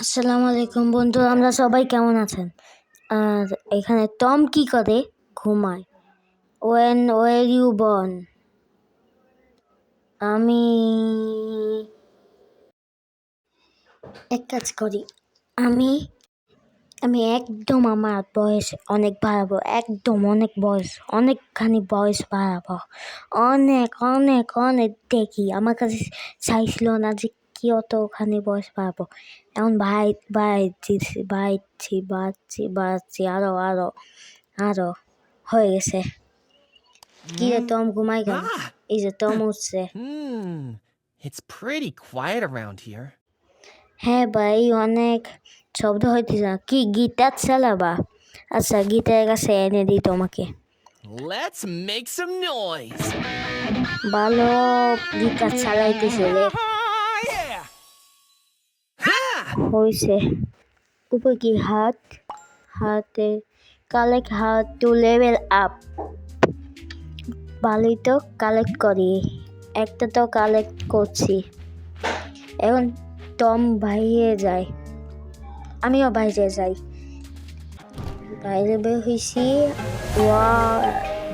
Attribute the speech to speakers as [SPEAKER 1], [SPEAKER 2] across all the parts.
[SPEAKER 1] আসসালামু আলাইকুম বন্ধু, আমরা সবাই কেমন আছেন? আর এখানে টম কি করে? ঘুমায়। When were you born? আমি এক কাজ করি। আমি আমি একদম আমার বয়স অনেক বাড়াবো, একদম অনেকখানি বয়স বাড়াবো, অনেক অনেক অনেক দেখি। আমার কাছে চাইছিল না যে কি অতখানি বয়স বাড়াবো। এখন বাড়ছি আরো আরো আরো হয়ে গেছে। কি রে টম, ঘুমাই কেন? এই যে টম উঠছে।
[SPEAKER 2] It's pretty quiet around here.
[SPEAKER 1] হ্যাঁ ভাই, অনেক শব্দ হইতেছে। কি গিটার চালাবা? আচ্ছা, গিটারের কাছে এনে দিই তোমাকে।
[SPEAKER 2] Let's make some noise.
[SPEAKER 1] ভালো গিটার চালাইতেছে রে।
[SPEAKER 2] Yeah. Ha!
[SPEAKER 1] হইছে। উপর কি হাতে কালেক্ট হাত টু লেভেল আপ। ভালোই তো কালেক্ট করি, একটা তো কালেক্ট করছি। এখন টম বাইরে যায়, আমিও বাইরে যাই। বাইরে বের হয়েছি।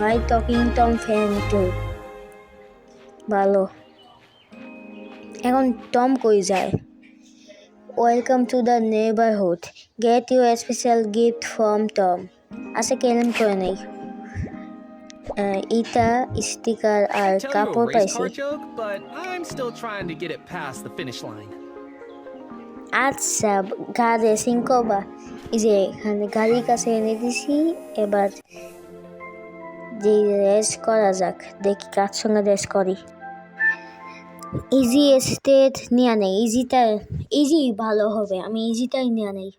[SPEAKER 1] ভাই টকিং টম ফ্যান টু ভালো। এখন টম কই যায়? Welcome to the neighbourhood, get you a special gift from Tom. আচ্ছা, কেলেন করে নেই। ইটা স্টিকার আর
[SPEAKER 2] Tell you a
[SPEAKER 1] কাপড়
[SPEAKER 2] race
[SPEAKER 1] পাইছি।
[SPEAKER 2] car joke, but I'm still trying to get it past the finish line.
[SPEAKER 1] আচ্ছা, গাড়ি রেসিং করবা? এই যে এখানে গাড়ির কাছে এনে দিছি। এবার যে রেস করা যাক, দেখি কার সঙ্গে রেস করি। ইজি স্টেট নিয়ে নেই, ইজি ভালো হবে, আমি ইজিটাই নিয়ে নেই।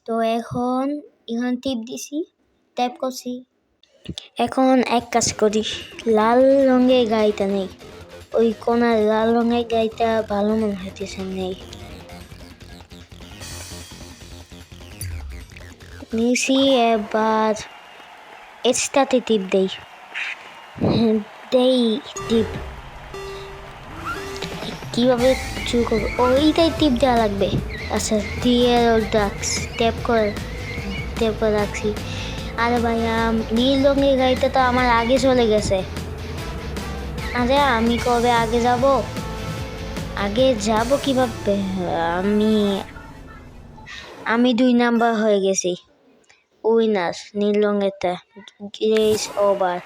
[SPEAKER 1] তো এখন এখানে ট্যাপ করছি। এখন এক কাজ করি, লাল রঙের গাড়িটা নেই। ওই কোনার লাল রঙের গাড়িটা ভালো মনে হইতেছে, নেই। নিয়েছি। এবার এক্সট্রাতে টিপ দেই। টিপ কিভাবে শুরু করবো? ওইটাই টিপ দেওয়া লাগবে। আচ্ছা, দিয়ে ট্যাপ করে রাখছি। আরে ভাইয়া, নীল রঙের গাড়িটা তো আমার আগে চলে গেছে। আরে আমি কবে আগে যাব কিভাবে? আমি 2 নাম্বার হয়ে গেছি। উইনার নীল রঙেরটা। Race over.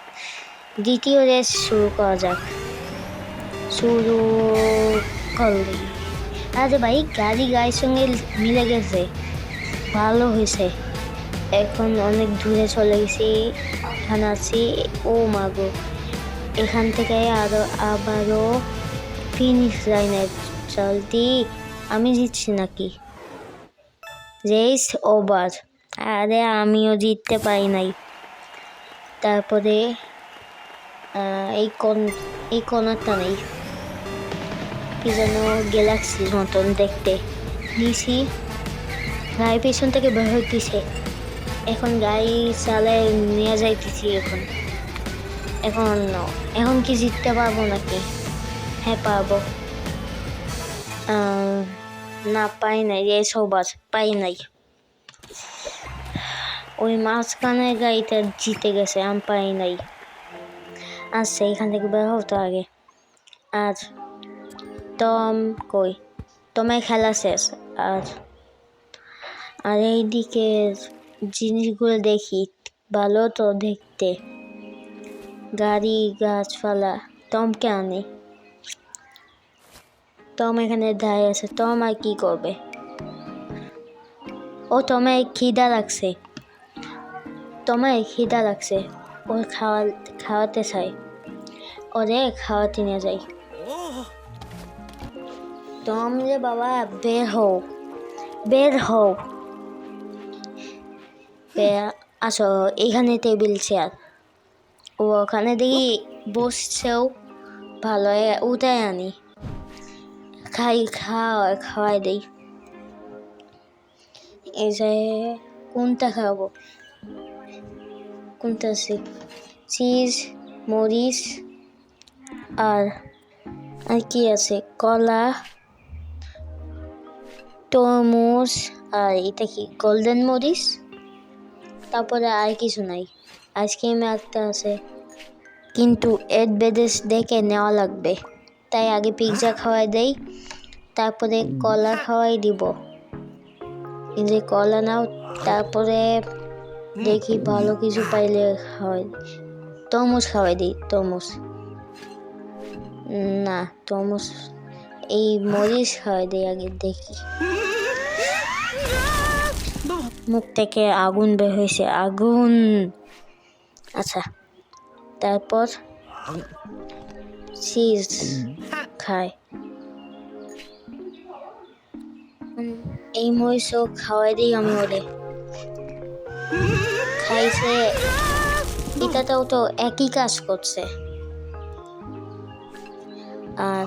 [SPEAKER 1] দ্বিতীয় রেস শুরু করা যাক। শুরু করলি। আরে ভাই, গাড়ির সঙ্গে মিলে গেছে, ভালো হয়েছে। এখন অনেক দূরে চলে গেছি, এখানে আছি। ও মাগো, এখান থেকে আবারও ফিনিশ লাইনে চলতি। আমি জিতছি নাকি? Race over. আরে আমিও জিততে পারি নাই। তারপরে এই কোণারটা নেই, কি যেন গ্যালাক্সির মতন দেখতে। নিছি, গাড়ি পেছন থেকে বের হইতেছে। এখন গাড়ি চালায় নিয়ে যাইতেছি। এখন কি জিততে পারবো নাকি? হ্যাঁ, পারবো। না, পাই নাই। রেস ওভার, পাই নাই। ওই মাঝখানের গাড়িটা জিতে গেছে, আমি পাই নাই। আচ্ছা, এখান থেকে বের হতো আগে। আর টম কই? টমের খেলা শেষ। আর এইদিকে জিনিসগুলো দেখি, ভালো তো দেখতে। গাড়ি, গাছপালা। টমকে আনি। টম এখানে দাঁড়িয়ে আছে। টম আর কি করবে? ও টমের খিদা লাগছে। ও খাওয়াতে চাই। ওরে খাওয়াতে নিয়ে যাই। টম রে বাবা, বের হও। আসো, এখানে টেবিল চেয়ার। ও ওখানে দেখি বসছেও, ভালো। উঠাই আনি, খাওয়াই দেই। এই যে কোনটা খাওয়াবো? কোনটা আছে? চিজ, মরিচ, আর কি আছে? কলা, তরমুজ আর এটা কি গোল্ডেন মরিচ, তারপরে আর কিছু নাই। আইসক্রিম একটা আছে, কিন্তু অ্যাডভার্টাইজ দেখে নেওয়া লাগবে, তাই আগে পিৎজা খাওয়াই দেই, তারপরে কলা খাওয়াই দিব। এই যে কলা নাও, তারপরে দেখি ভালো কিছু পাইলে খাওয়াই। তরমুজ খাওয়াই দিই, তরমুজ না, তরমুজ এই মরিচ খাওয়াই দিই আগে, দেখি। মুখ থেকে আগুন বের হয়েছে, আগুন। আচ্ছা, তারপর চিজ খায়। এই মরিচও খাওয়াই দিই আমি ওরে, খাইছে। এটাতেও তো একই কাজ করছে। আর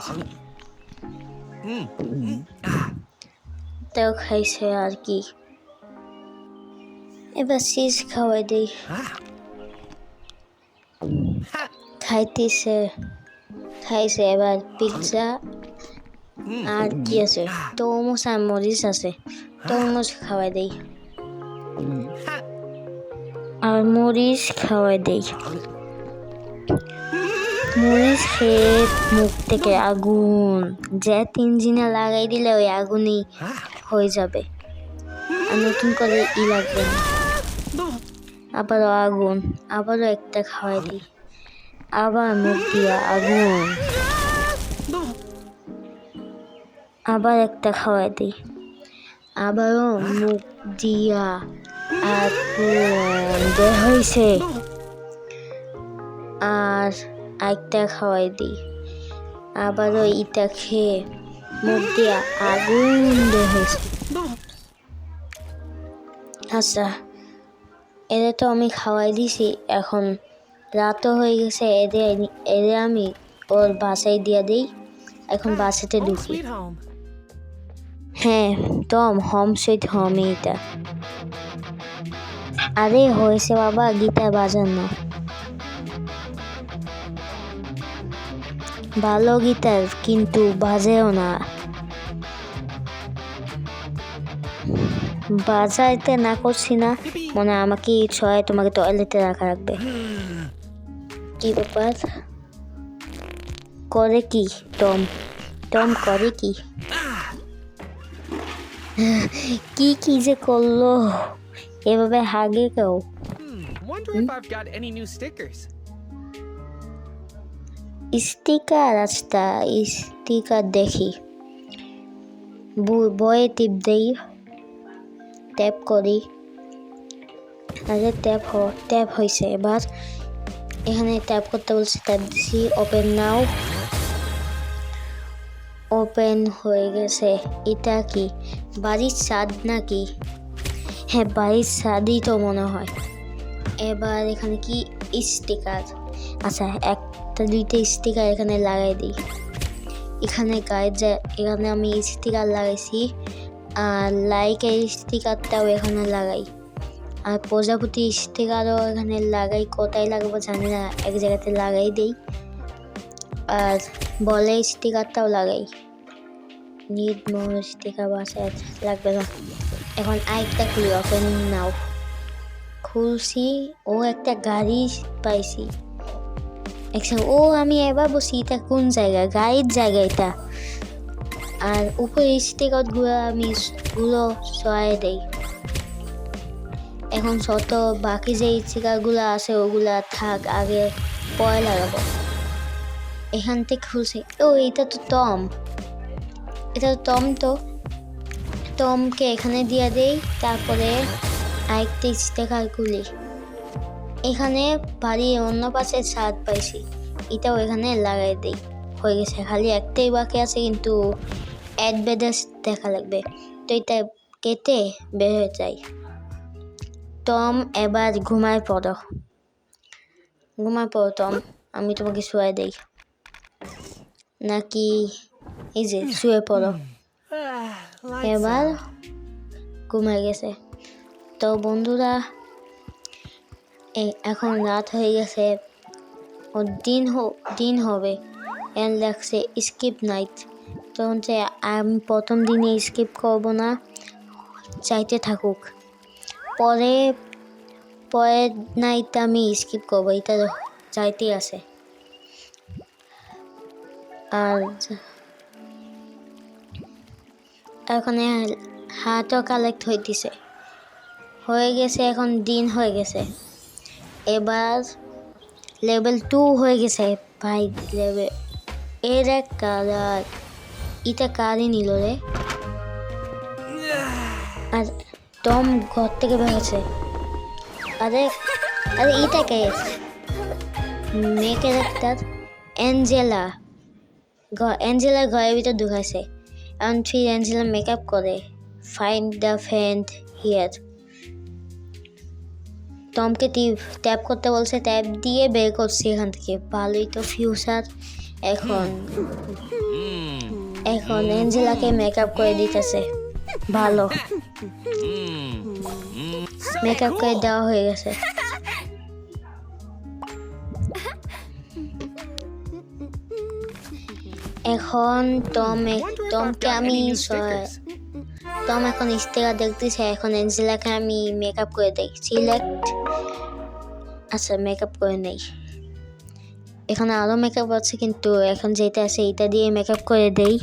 [SPEAKER 1] তাও খাইছে আর কি। এবার চিজ খাওয়াই দিই, খাইতেছে, খাইছে। এবার পিৎজা আর কি আছে, তরমুজ আর মরিচ আছে, তরমুজ খাওয়াই দেই আর মরিচ খাওয়াই দেই। মরিচ খেয়ে মুখ থেকে আগুন, জেট ইঞ্জিনে লাগাই দিলে ওই আগুনই হয়ে যাবে, আর নতুন করে লাগবে না। আবারও আগুন, আবারও একটা খাওয়াই দিই, আবার মুখ দিয়া আগুন, আবার একটা খাওয়াই দিই, আবারও মুখ দিয়া আগুন বের হয়েছে। আর একটা খাওয়াই দিই, আবারও ইটা খেয়ে মুখ দিয়া আগুন বের হয়েছে। আচ্ছা, এদের তো আমি খাওয়াই দিছি, এখন রাতও হয়ে গেছে, এদের আমি ওর বাসায় দিয়ে দিই। এখন বাসাতে ঢুকি। হ্যাঁ টম, হোম সুইট হোম এটা। আরে হয়েছে বাবা, গিটার বাজান না। ভালো গিটার, কিন্তু বাজেও না। বাজাইতে না করছি না, মনে আমাকে ছয় তোমাকে টয়লেটে রাখা রাখবে। কি ব্যাপার, করে কি টম? টম করে কি? কি কি যে করলো, এভাবে হাগে কেউ?
[SPEAKER 2] Wonder if I've got any new stickers.
[SPEAKER 1] Sticker, রাস্তা স্টিকার দেখি। বয়ে টিপ দেই, ট্যাপ করি। আরে ট্যাপ হয়েছে। এবার এখানে ট্যাপ করতে বলছে, ট্যাপ দিছি, ওপেন নাও। ওপেন হয়ে গেছে। এটা কি বাড়ির ছাদ নাকি? হ্যাঁ, বাড়ির ছাদই তো মনে হয়। এবার এখানে কি স্টিকার? আচ্ছা, একটা দুইটা স্টিকার এখানে লাগাই দিই। এখানে এখানে আমি স্টিকার লাগাইছি, আর লাইকের স্টিকারটাও এখানে লাগাই, আর প্রজাপতি স্টিকারও এখানে লাগাই। কোথায় লাগাবো জানি না, এক জায়গাতে লাগাই দিই। আর বলের স্টিকারটাও লাগাই। নিড মোর স্টিকার, বাসায় লাগবে না। এখন আরেকটা খুলি, ওপেন নাও। খুলছি, ও একটা গাড়ি পাইছি। ও আমি এবার বসি, এটা কোন জায়গা? গাড়ির জায়গা এটা। আর উপরে স্টিকার গুলো আমি সরাই দেই। এখন বাকি যে স্টিকার গুলো আছে ওগুলা থাক, আগে পরে লাগাবো। এখান থেকে খুলছে, ও এটা তো টম, এটা তো টম। তো টমকে এখানে দিয়ে দেই, তারপরে আরেকটা স্টিকার খুলি। এখানে বাড়ির অন্য পাশে ছাদ পাইছি, এটাও এখানে লাগাই দেই। হয়ে গেছে, খালি একটাই বাকি আছে, কিন্তু অ্যাডভার্টাইজ দেখা লাগবে, তো এটা কেটে বের হয়ে যায়। টম এবার ঘুমায় পড়ো টম, আমি তোমাকে শুয়ে দেই নাকি? এই যে শুয়ে পড়ো। এবার ঘুমায় গেছে। তো বন্ধুরা, এখন রাত হয়ে গেছে, ও দিন হবে। এন্ড লাগছে স্কিপ নাইট। তখন যে আমি প্রথম দিনে স্কিপ করব না, চাইতে থাকুক, পরে পরের নাইট আমি স্কিপ করবো, এটা চাইতেই আছে। আর এখানে হাতও কালেক্ট হয়ে গেছে, এখন দিন হয়ে গেছে। এবার লেভেল 2 হয়ে গেছে ভাই। লেভেল এর এক কালার এটা কারই নিল রে। আর টম ঘর থেকে বেরোছে। আরে আরে এটা কে? মেয়ে ক্যারেক্টার অ্যাঞ্জেলা ঘরের ভিতর ঢুকাইছে। এখন ফির অ্যাঞ্জেলা মেকআপ করে, ফাইন্ড দ্য ফ্রেন্ড হিয়ার। টমকে ট্যাপ করতে বলছে, ট্যাপ দিয়ে বের করছি এখান থেকে। ভালোই তো ফিউচার। এখন অ্যাঞ্জেলাকে মেকআপ করে দিতেছে। ভালো, মেকআপ করে দেওয়া হয়ে গেছে। এখন টমকে আমি টম এখন স্টিকার দেখতেছে। এখন অ্যাঞ্জেলাকে আমি মেকআপ করে দেই। সিলেক্ট, আচ্ছা মেকআপ করে নেই। এখানে আরও মেকআপ আছে, কিন্তু এখন যেটা আছে এটা দিয়ে মেকআপ করে দেই।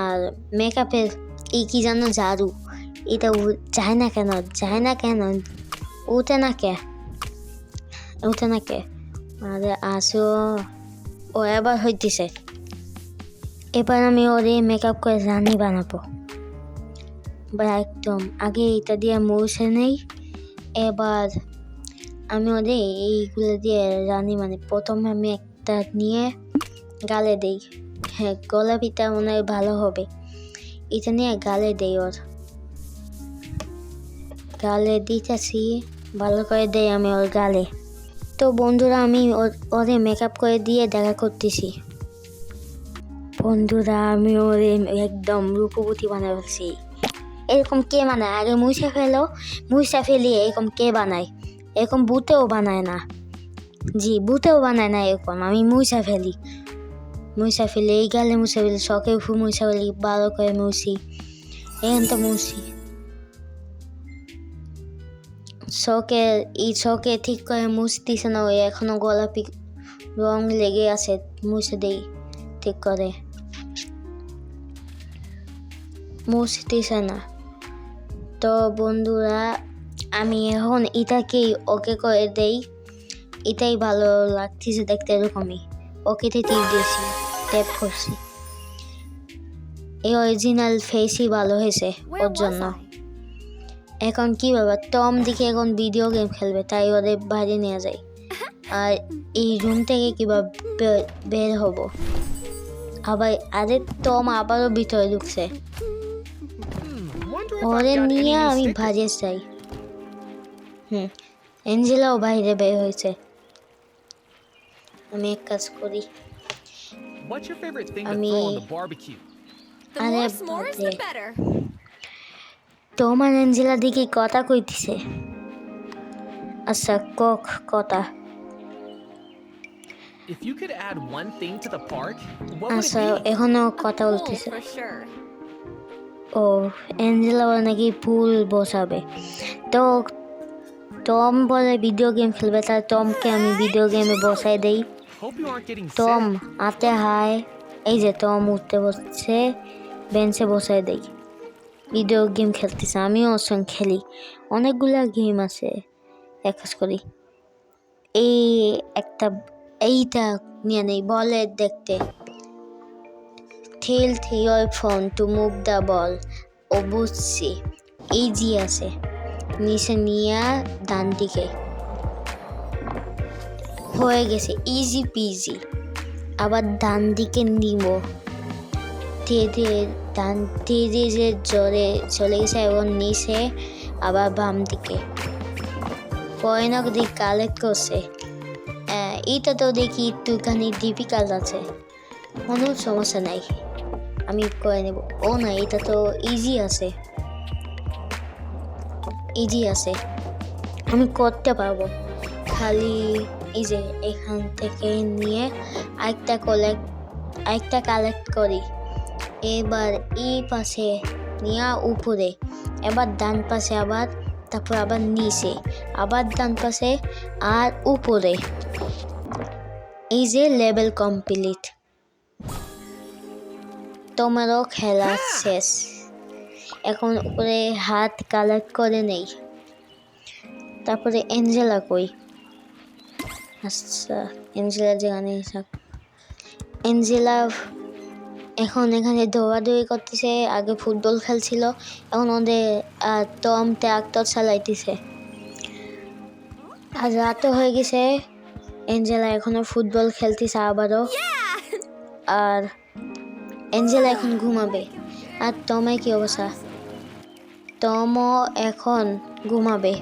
[SPEAKER 1] আর মেকআপের এই কি জানো, ঝাড়ু, এটা যায় না কেন উঠে না কে? আরে আসো, ও এবার হইতেছে। এবার আমি ওরে মেকআপ করে রানী বানাবো। একদম আগে এটা দিয়ে মুছে নেই। এবার আমি ওরে এইগুলো দিয়ে রানী, মানে প্রথমে আমি একটা নিয়ে গালে দেই। হ্যাঁ, গোলাপিটা মনে হয় ভালো হবে। এটা নিয়ে গালে দেই, ওর গালে দিতেছি, ভালো করে দেই আমি ওর গালে। তো বন্ধুরা, আমি ওরে মেকআপ করে দিয়ে দেখা করতেছি। বন্ধুরা, আমি ওরে একদম রূপবতী বানায় ফেলছি। এরকম কে বানায়? আগে মুছে ফেলিয়ে এরকম কে বানায়? এরকম ভূতেও বানায় না। জি, ভূতেও বানায় না এরকম। আমি মুছে ফেলি এই গালে মুছে ফেলি, শখে মুছে ফেলি, ভালো করে মুছি। এখন তো মুছি শখে ঠিক করে মুছতেছে না, ওই এখনো গোলাপি রং লেগে আছে। মুছে দেই ঠিক করে, মুছতেছে না। তো বন্ধুরা, আমি এখন এটাকেই ওকে করে দেই। এটাই ভালো লাগতেছে দেখতে, এরকমই। ওকেতে টিপ দিয়েছি, ট্যাপ করছি। এই অরিজিনাল ফেসই ভালো হয়েছে ওর জন্য। এখন কি ব্যাপার, টম দিকে এখন ভিডিও গেম খেলবে, তাই ওদের বাইরে নিয়ে যাই। আর এই রুম থেকে কিভাবে বের হব? টম আবারও ভিতরে ঢুকছে। ওদের নিয়ে আমি ভাজে চাই। অ্যাঞ্জেলাও বাইরে বের হয়েছে। আমি এক কাজ করি,
[SPEAKER 2] What's your favorite thing to throw on the barbecue?
[SPEAKER 3] The more s'mores, the better.
[SPEAKER 1] Tom আর অ্যাঞ্জেলা দিকে কথা কইতেছে। আচ্ছা, কথা।
[SPEAKER 2] If you could add one thing to the park, what would
[SPEAKER 1] আচ্ছা,
[SPEAKER 2] it be?
[SPEAKER 1] এখনো কথা
[SPEAKER 3] Pool,
[SPEAKER 1] বলতেছে।
[SPEAKER 3] for sure.
[SPEAKER 1] ও, অ্যাঞ্জেলা নাকি পুল বসাবে। তো টম বলে ভিডিও গেম খেলবে, তাই টমকে আমি ভিডিও গেমে বসাই দেই।
[SPEAKER 2] Hope you aren't getting
[SPEAKER 1] Tom
[SPEAKER 2] sick.
[SPEAKER 1] হাতে হায়, এই যে টম উঠতে বসছে, বেঞ্চে বসাই দেই। ভিডিও গেম খেলতেছে, আমিও ওর সঙ্গে খেলি। অনেকগুলা গেম আছে। এক কাজ করি, এইটা নিয়ে নেই, বলের দেখতে। Tilt your phone to move the ball. ও বুঝছি, ইজি আছে। নিচে নিয়ে ডান দিকে হয়ে গেছে, ইজি পিজি। আবার ডান দিকে নিব, ধীরে যে জোরে চলে গেছে। এবং নিচে আবার বাম দিকে পয়নক দিক কালেক্ট করছে। এইটা তো দেখি একটুখানি ডিফিকাল্ট আছে, কোনো সমস্যা নাই, আমি করে নেব। ও না, এটা তো ইজি আছে, আমি করতে পারবো। খালি এই যে এখান থেকে নিয়ে আরেকটা কালেক্ট করি, এবার এই পাশে নিয়ে উপরে, এবার ডান পাশে আবার, তারপর আবার নিচে, আবার ডান পাশে আর উপরে। এই যে লেভেল কমপ্লিট, তোমারও খেলা শেষ। এখন উপরে হাত কালেক্ট করে নেই। তারপরে অ্যাঞ্জেলা কই? আচ্ছা, অ্যাঞ্জেলা যেখানে থাক। অ্যাঞ্জেলা এখন এখানে দৌড়াদৌড়ি করতেছে, আগে ফুটবল খেলছিল, এখন ওদের টম ট্রাক্টর চালাইতেছে। আর রাতও হয়ে গেছে, অ্যাঞ্জেলা এখনো ফুটবল খেলতেছে আবারও। আর অ্যাঞ্জেলা এখন ঘুমাবে। আর টমের কি অবস্থা? টমও এখন ঘুমাবে।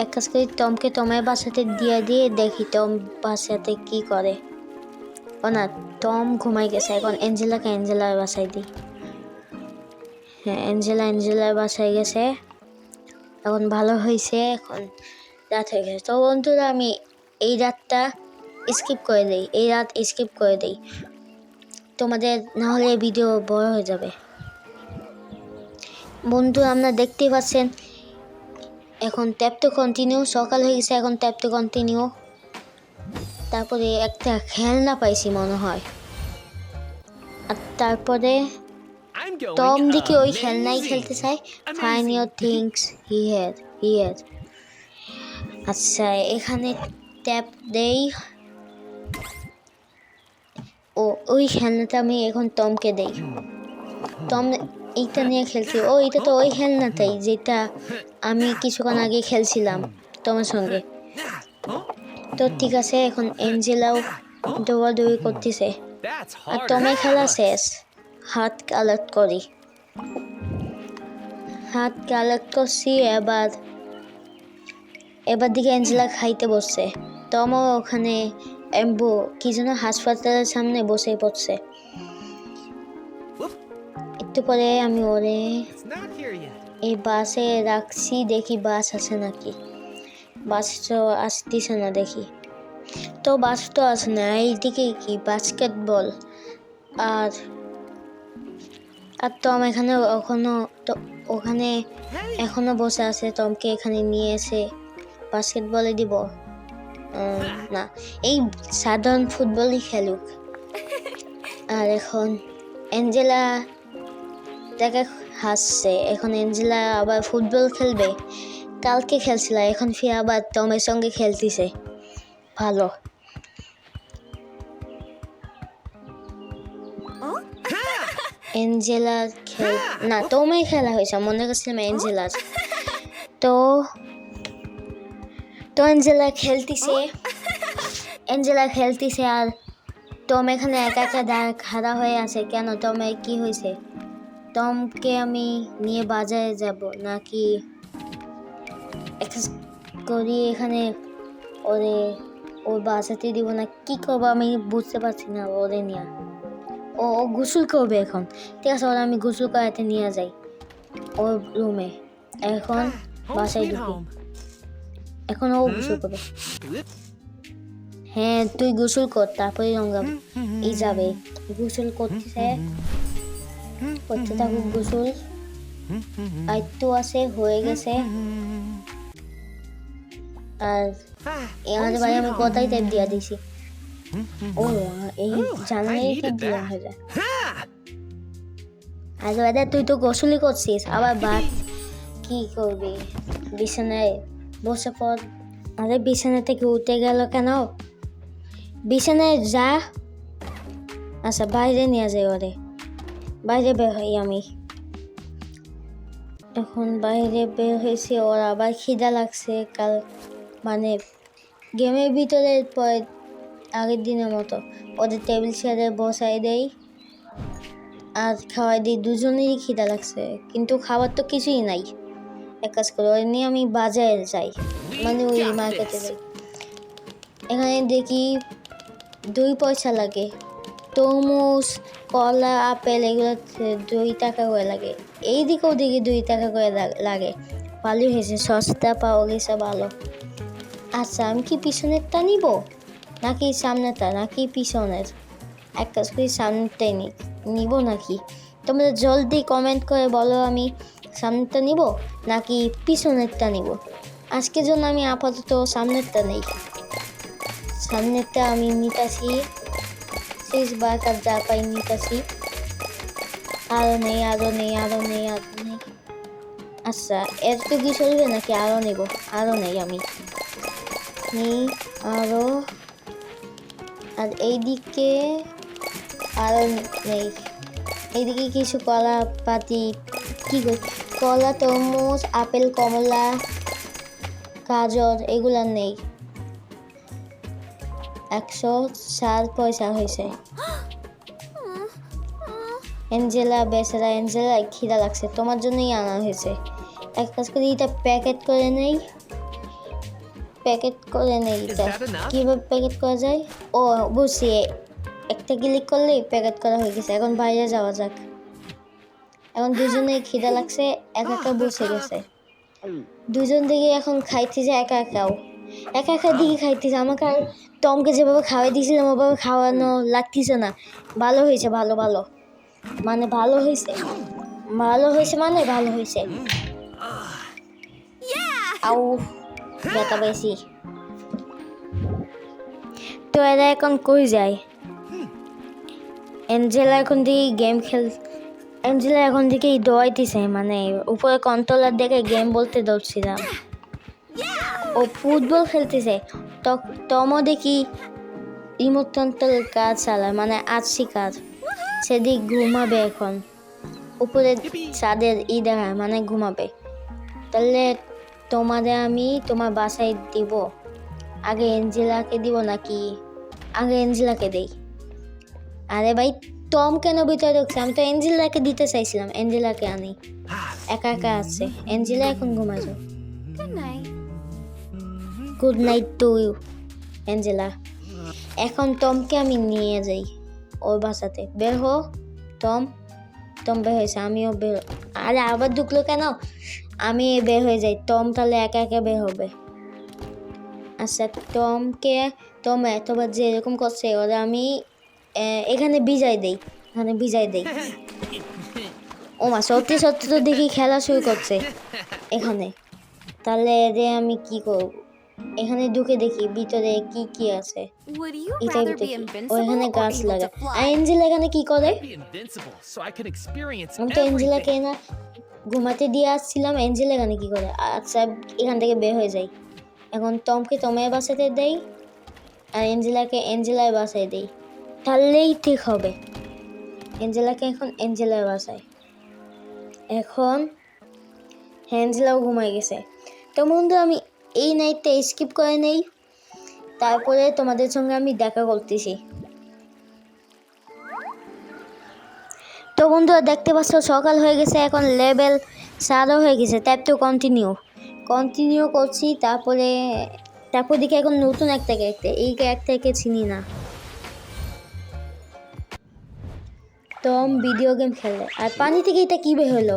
[SPEAKER 1] এক কাজ করি, টমকে টমের বাসাতে দিয়ে দেখি টম বাসাতে কি করে। ও না, টম ঘুমাই গেছে, এখন অ্যাঞ্জেলাকে অ্যাঞ্জেলার বাসায় দিই। হ্যাঁ, অ্যাঞ্জেলার বাসায় গেছে, এখন ভালো হয়েছে, এখন রাত হয়ে গেছে। তো বন্ধুরা, আমি এই রাতটা স্কিপ করে দিই, এই রাত স্কিপ করে দিই, তোমাদের নাহলে ভিডিও বড় হয়ে যাবে। বন্ধু, আপনারা দেখতেই পাচ্ছেন এখন ট্যাপ টু কন্টিনিউ, সকাল হয়ে গেছে, এখন ট্যাপ টু কন্টিনিউ। তারপরে একটা খেলনা পাইছি মনে হয়, আর তারপরে
[SPEAKER 2] I'm going
[SPEAKER 1] টম দিকে ওই খেলনাই
[SPEAKER 2] amazing.
[SPEAKER 1] খেলতে চাই। Fine your things here. আচ্ছা, এখানে ট্যাপ দেই। ও, ওই খেলনাটা আমি এখন টমকে দেই। টম এইটা নিয়ে খেলছি। ও, এটা তো ওই খেলনাটাই যেটা আমি কিছুক্ষণ আগে খেলছিলাম তোমার সঙ্গে। তো ঠিক আছে, এখন অ্যাঞ্জেলাও দৌড়াদৌড়ি করতেছে,
[SPEAKER 2] That's
[SPEAKER 1] আর
[SPEAKER 2] hard.
[SPEAKER 1] টমের খেলা শেষ। হাত কালেক্ট করি, হাত কালেক্ট করছি। এবার দিকে অ্যাঞ্জেলা খাইতে বসছে, টমও ওখানে কি যেন হাসপাতালের সামনে বসে পড়ছে। একটু পরে আমি ওরে
[SPEAKER 2] It's not here yet.
[SPEAKER 1] এই বাসে রাখছি, দেখি বাস আছে নাকি। বাস তো আসতেছে না দেখি, তো বাস তো আসে না। এইদিকে কি বাস্কেটবল, আর টম এখানে ওখানে এখনো বসে আছে। টমকে এখানে নিয়ে এসে বাস্কেটবলে দিব না, এই সাধারণ ফুটবলই খেলুক। আর এখন অ্যাঞ্জেলা তাকে হাসছে, এখন অ্যাঞ্জেলা আবার ফুটবল খেলবে। কালকে খেলছিল, এখন ফিরে আবার টমের সঙ্গে খেলতেছে। ভালো। অ্যাঞ্জেলার না, টমের খেলা হয়েছে, মনে করছিলাম অ্যাঞ্জেলার। তো অ্যাঞ্জেলা খেলতেছে, আর টম এখানে একা একা খাড়া হয়ে আছে। কেন, টমের কি হয়েছে? টমকে আমি নিয়ে বাজারে যাব নাকি করি এখানে ওর বাসাতে দিব না, কি করবো আমি বুঝতে পারছি না। ওরে নিয়ে ও গোসল করবে এখন। ঠিক আছে, ওরা আমি গোসল করাতে নিয়ে যাই ওর রুমে। এখন বাসায় ঢুকি, এখন ও গোসল করবে। হ্যাঁ, তুই গোসল কর, তারপরে রঙা এই যাবে। গোসল করতে থাকুক গোসল। আইতো আছে, হয়ে গেছে। আর আমাদের বাড়ি আমি কথাই টাইপ দিয়া দিছি। ও, এই জানালে কি দিয়া হয়ে যায়। আর দাদা, তুই তো গোসলই করছিস, আবার বাদ কি করবি? বিছানায় বসে পড়। আরে বিছানা থেকে উঠে গেল কেন? বিছানায় যা। আচ্ছা, বাইরে নিয়ে যাই ওরে। বাইরে বের হই আমি। এখন বাইরে বের হয়েছি, ওর আবার খিদা লাগছে। মানে গেমের ভিতরে পরে আগের দিনের মতো ওদের টেবিল চেয়ারে বসাই দেই আর খাওয়াই দিই। দুজনেরই খিদা লাগছে, কিন্তু খাবার তো কিছুই নাই। এক কাজ করে ওই নিয়ে আমি বাজারে যাই, মানে ওই মার্কেটে যাই। এখানে দেখি 2 পয়সা লাগে। তরমুজ, কলা, আপেল এগুলো 2 টাকা করে লাগে। এইদিকেও দেখি 2 টাকা করে লাগে। ভালোই হয়েছে, সস্তা পাওয়া গেছে, ভালো। আচ্ছা, আমি কি পিছনেরটা নিব নাকি সামনেরটা নাকি পিছনের? এক কাজ করি, সামনেটাই নিব নাকি? তোমরা জলদি কমেন্ট করে বলো, আমি সামনেরটা নিব নাকি পিছনেরটা নিব। আজকের জন্য আমি আপাতত সামনেরটা নেই, সামনেরটা আমি নিতাছি। 6 বার্কার যা পাই নিতাছি। আরও নেই। আচ্ছা, এর তো কি চলবে নাকি আরও নেব? আরও নেই, আমি নিই আরও। আর এইদিকে আরও নেই। এইদিকে কিছু কলা পাতি, কি করি, কলা, তরমুজ, আপেল, কমলা, গাজর এগুলা নেই। 104 পয়সা হয়েছে। অ্যাঞ্জেলা, বেচারা অ্যাঞ্জেলা, খিদা লাগছে, তোমার জন্যই আনা হয়েছে। এক কাজ করি, এটা প্যাকেট করে নেই।
[SPEAKER 2] Is
[SPEAKER 1] এটা
[SPEAKER 2] that enough?
[SPEAKER 1] কিভাবে প্যাকেট করা যায়? ও বুঝছি, একটা ক্লিক করলেই প্যাকেট করা হয়ে গেছে। এখন বাইরে যাওয়া যাক। এখন দুজনেই খিদা লাগছে, একা বসে গেছে। দুজন দিকে এখন খাইতেছে একা দিকে খাইতেছে। আমাকে আর টমকে যেভাবে খাওয়াই দিয়েছিলাম ওভাবে খাওয়ানো লাগতেছে না। ভালো হয়েছে, ভালো মানে ভালো হয়েছে আউ, ব্যথা পেয়েছি। তো এরা এখন কই যায়? অ্যাঞ্জেলা এখন থেকে দৌড়াইতেছে, মানে উপরে কন্ট্রোলার দেখে গেম বলতে দৌড়ছিলাম। ও ফুটবল খেলতেছে। তমও দেখি রিমোট কন্ট্রোলের কাজ চালায়, মানে আজসি কাজ। সেদিক ঘুমাবে এখন, উপরে ছাদের দেখায়, মানে ঘুমাবে। তাহলে আমি তোমার বাসায় দিব। আগে অ্যাঞ্জেলাকে দিব নাকি? আগে অ্যাঞ্জেলাকে দেই। আরে ভাই, টম কেন ভিতরে ঢুকছে? আমি তো অ্যাঞ্জেলাকে দিতে চাইছিলাম, অ্যাঞ্জেলাকে আনি। একা আছে। অ্যাঞ্জেলা এখন ঘুমায় যাও।
[SPEAKER 3] Good night.
[SPEAKER 1] Good night to you, Angela. এখন টমকে আমি নিয়ে যাই ওর বাসাতে। বের হো টম। বের হয়েছে, আমিও বের। আরে আবার ঢুকলো কেন? আমি বের হয়ে যাই, টম তাহলে একা বের হবে। আচ্ছা, টম এতবার যে এরকম করছে, ওরা আমি এখানে বিজয় দেই। ও মা, সত্যি তো দেখি খেলা শুরু করছে এখানে। তাহলে আমি কি করব? এখানে ঢুকে দেখি ভিতরে কি আছে।
[SPEAKER 3] Would you
[SPEAKER 1] এটার
[SPEAKER 3] rather
[SPEAKER 1] ভিতরে
[SPEAKER 3] be
[SPEAKER 1] কি? ও
[SPEAKER 3] invincible
[SPEAKER 1] এখানে
[SPEAKER 3] or
[SPEAKER 1] গাছ
[SPEAKER 3] able
[SPEAKER 1] লাগা।
[SPEAKER 3] to fly?
[SPEAKER 1] অ্যাঞ্জেলা এখানে কি করে?
[SPEAKER 2] Be invincible so I can experience
[SPEAKER 1] আমি তো অ্যাঞ্জেলাকে
[SPEAKER 2] everything.
[SPEAKER 1] না ঘুমাতে দিয়ে আসছিলাম, অ্যাঞ্জেলা এখানে কি করে? আচ্ছা, এখান থেকে বের হয়ে যাই। এখন টমকে টমের বাসাতে দেই, আর অ্যাঞ্জেলাকে অ্যাঞ্জেলার বাসায় দেই। তাহলেই ঠিক হবে। অ্যাঞ্জেলাকে এখন অ্যাঞ্জেলার বাসায়। এখন অ্যাঞ্জেলাও ঘুমাই গেছে। তো বন্ধু, আমি এই নাইটটা স্কিপ করে নেই, তারপরে তোমাদের সঙ্গে আমি দেখা করতেছি। তো বন্ধুরা, দেখতে পাচ্ছ সকাল হয়ে গেছে, এখন লেভেল 7 হয়ে গেছে। ট্যাপ তো কন্টিনিউ করছি। তারপর দিকে এখন নতুন একটা ক্যারেক্টার, এই ক্যারেক্টারকে চিনি না। টম ভিডিও গেম খেলে, আর পানি থেকে এটা কি বের হলো?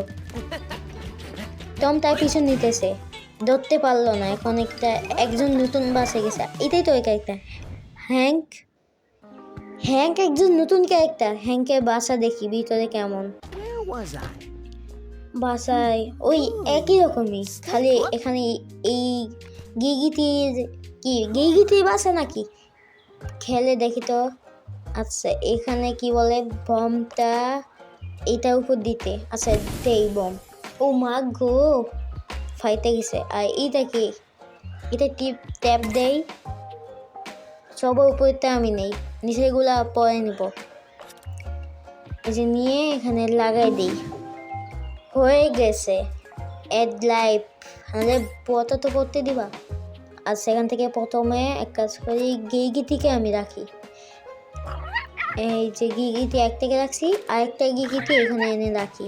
[SPEAKER 1] টম তার পিছন নিতেছে, ধরতে পারলো না। এখন একজন নতুন বাসে গেছে, এটাই তো ওই ক্যারেক্টার। হ্যাঙ্ক একজন নতুন ক্যারেক্টার। হ্যাঙ্কের বাসা দেখি ভিতরে কেমন।
[SPEAKER 2] Where was I?
[SPEAKER 1] বাসায় ওই একই রকমই, খালি এখানে এই গিগিতির বাসা নাকি? খেলে দেখি তো। আচ্ছা, এখানে কি বলে? বমটা এটার উপর দিতে। আচ্ছা, দেই বম। ও মা গো, ফাইতে গেছে। আর এইটা কি? এটা ট্যাপ দেই। সবার উপরটা আমি নেই, নিচেগুলা পরে নিব। এই যে নিয়ে এখানে লাগাই দিই। হয়ে গেছে। অ্যাড লাইফ। আমাদের পতা তো করতে দিবা। আর সেখান থেকে প্রথমে এক কাজ করি, গিগিটিকে আমি রাখি। এই যে গিগিটি একটাকে রাখছি, আরেকটা গিগিটি এখানে এনে রাখি।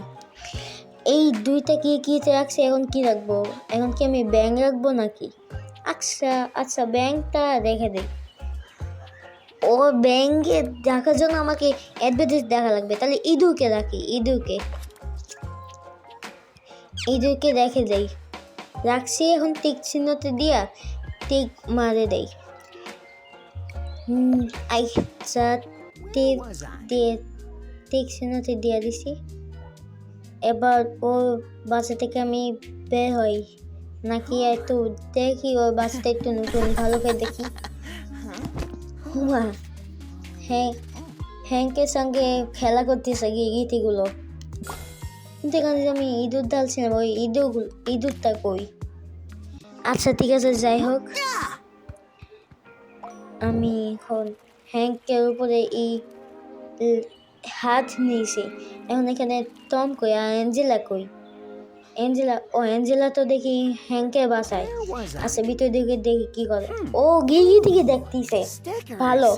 [SPEAKER 1] এই দুইটা গিগিটি রাখছি। এখন কি রাখবো? এখন কি আমি ব্যাং রাখবো নাকি? আচ্ছা, ব্যাংকটা রেখে দিই। ও ব্যাংকে দেখার জন্য আমাকে অ্যাডভার্টাইজ দেখা লাগবে। তাহলে ইঁদুরকে রাখি। ইঁদুরকে রেখে দেই। রাখছি। এখন টিক চিহ্নতে দিয়া টিক মারে দেই। আচ্ছা, তীর দিয়ে তীক্ষ্ণতে দিয়ে দিছি। এবার ওর বাসা থেকে আমি বের হই নাকি একটু দেখি ওর বাসাটা একটু নতুন ভালো করে দেখি। হুমা হ্যাংকের সঙ্গে খেলা করতেছে গিটিগুলো, কিন্তু এখানে যে আমি ইঁদুর ঢালছিলাম ওই ইঁদুরটা কই? আচ্ছা ঠিক আছে, যাই হোক আমি এখন হ্যাংকের উপরে হাত নিয়েছি। এখন এখানে টম কই আর অ্যাঞ্জেলা কই? অ্যাঞ্জেলা তো দেখি হ্যাংকের বাসায় আচ্ছা, ভিতরে দিকে দেখি কি করে। ও গিগি থেকে দেখতেছে ভালো,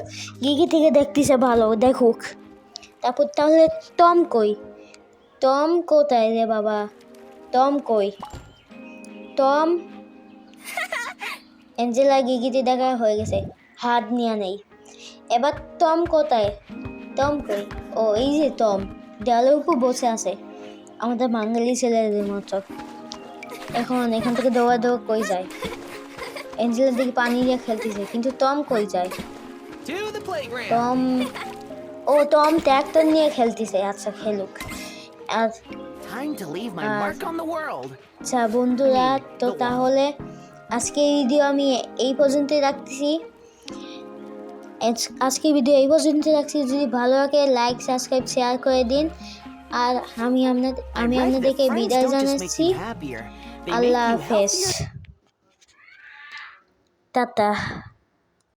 [SPEAKER 1] গিগি থেকে দেখতেছে ভালো, দেখুক। তারপর তাহলে টম কই? টম কোথায় রে বাবা? টম কই? টম অ্যাঞ্জেলা গিগিতে দেখা হয়ে গেছে, হাত নিয়ে নেই। এবার টম কোথায়? টম কই? ও এই যে টম দেওয়ালের উপর বসে আছে আমাদের বাঙালি ছেলেদের মতো। এখন এখান থেকে দৌড়া কই যায়? অ্যাঞ্জেলার দিকে পানি দিয়ে খেলতেছে, কিন্তু টম কই যায়?
[SPEAKER 2] To the playground.
[SPEAKER 1] Tom tractor নিয়ে খেলতেছে। আচ্ছা খেলুক। আর
[SPEAKER 2] Time to leave my mark on the world.
[SPEAKER 1] আচ্ছা বন্ধুরা, তো তাহলে আজকের ভিডিও আমি এই পর্যন্তই রাখতেছি। আজকের ভিডিও এই পর্যন্ত রাখছি। যদি ভালো লাগে লাইক সাবস্ক্রাইব শেয়ার করে দিন। আর আমি আপনাদেরকে বিদায় জানাচ্ছি। আল্লাহ হাফেজ, টাটা।